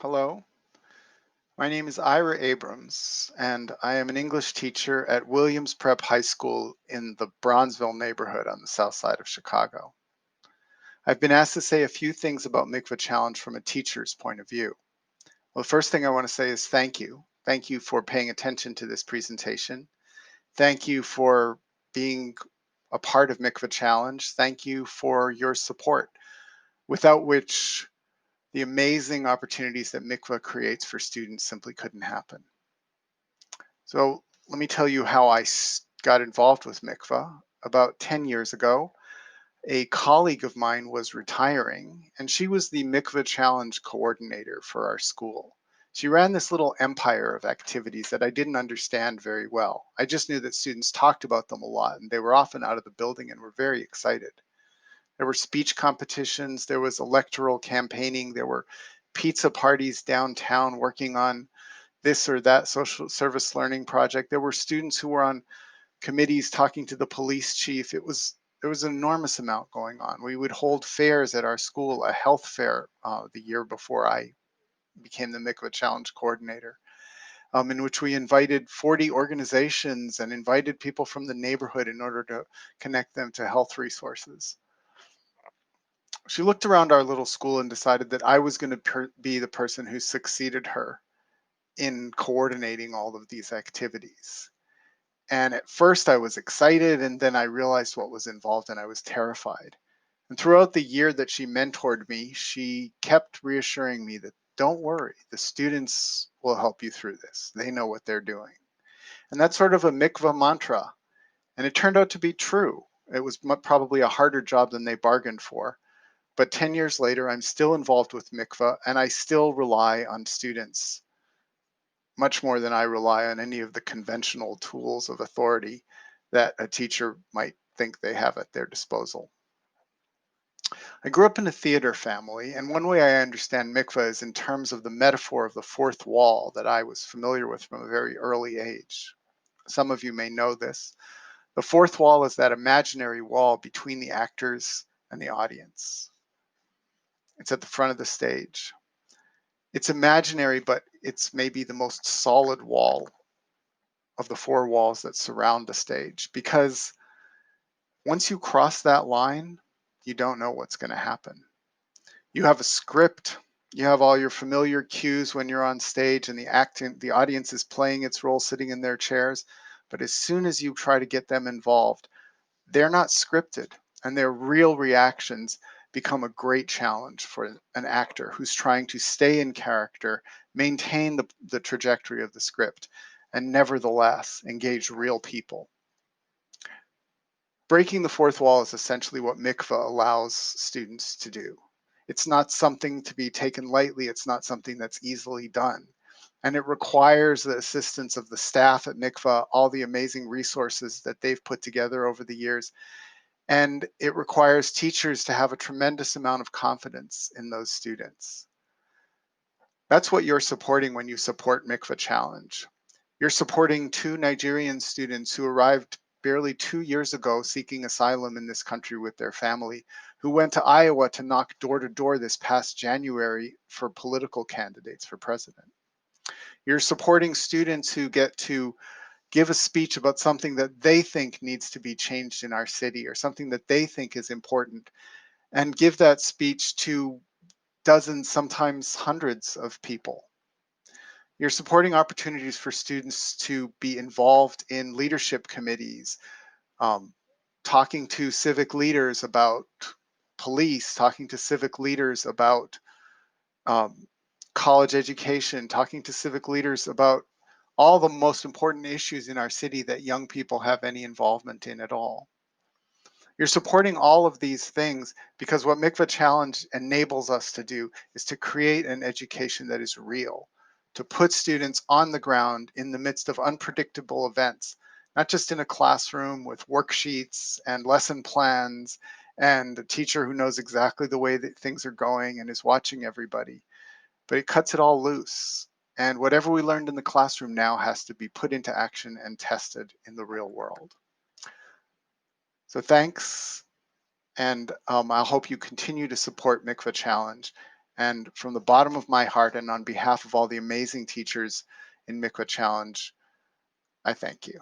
Hello, my name is Ira Abrams, and I am an English teacher at Williams Prep High School in the Bronzeville neighborhood on the south side of Chicago. I've been asked to say a few things about Mikva Challenge from a teacher's point of view. Well, the first thing I want to say is thank you. Thank you for paying attention to this presentation. Thank you for being a part of Mikva Challenge. Thank you for your support, without which the amazing opportunities that Mikva creates for students simply couldn't happen. So let me tell you how I got involved with Mikva. About 10 years ago, a colleague of mine was retiring, and she was the Mikva Challenge coordinator for our school. She ran this little empire of activities that I didn't understand very well. I just knew that students talked about them a lot, and they were often out of the building and were very excited. There were speech competitions, there was electoral campaigning, there were pizza parties downtown working on this or that social service learning project. There were students who were on committees talking to the police chief. There was an enormous amount going on. We would hold fairs at our school, a health fair the year before I became the Mikva Challenge coordinator, in which we invited 40 organizations and invited people from the neighborhood in order to connect them to health resources. She looked around our little school and decided that I was going to be the person who succeeded her in coordinating all of these activities. And at first I was excited, and then I realized what was involved and I was terrified. And throughout the year that she mentored me, she kept reassuring me that don't worry, the students will help you through this. They know what they're doing. And that's sort of a Mikva mantra. And it turned out to be true. It was probably a harder job than they bargained for. But 10 years later, I'm still involved with Mikva, and I still rely on students much more than I rely on any of the conventional tools of authority that a teacher might think they have at their disposal. I grew up in a theater family, and one way I understand Mikva is in terms of the metaphor of the fourth wall that I was familiar with from a very early age. Some of you may know this. The fourth wall is that imaginary wall between the actors and the audience. It's at the front of the stage. It's imaginary, but it's maybe the most solid wall of the four walls that surround the stage, because once you cross that line, you don't know what's going to happen. You have a script, you have all your familiar cues when you're on stage and the audience is playing its role sitting in their chairs, but as soon as you try to get them involved, they're not scripted, and their real reactions become a great challenge for an actor who's trying to stay in character, maintain the trajectory of the script, and nevertheless engage real people. Breaking the fourth wall is essentially what Mikva allows students to do. It's not something to be taken lightly. It's not something that's easily done. And it requires the assistance of the staff at Mikva, all the amazing resources that they've put together over the years. And it requires teachers to have a tremendous amount of confidence in those students. That's what you're supporting when you support Mikva Challenge. You're supporting two Nigerian students who arrived barely 2 years ago seeking asylum in this country with their family, who went to Iowa to knock door to door this past January for political candidates for president. You're supporting students who get to give a speech about something that they think needs to be changed in our city or something that they think is important, and give that speech to dozens, sometimes hundreds of people. You're supporting opportunities for students to be involved in leadership committees, um, talking to civic leaders about police, talking to civic leaders about um, college education, talking to civic leaders about all the most important issues in our city that young people have any involvement in at all. You're supporting all of these things because what Mikva Challenge enables us to do is to create an education that is real, to put students on the ground in the midst of unpredictable events, not just in a classroom with worksheets and lesson plans and a teacher who knows exactly the way that things are going and is watching everybody, but it cuts it all loose. And whatever we learned in the classroom now has to be put into action and tested in the real world. So thanks. And I hope you continue to support Mikva Challenge. And from the bottom of my heart and on behalf of all the amazing teachers in Mikva Challenge, I thank you.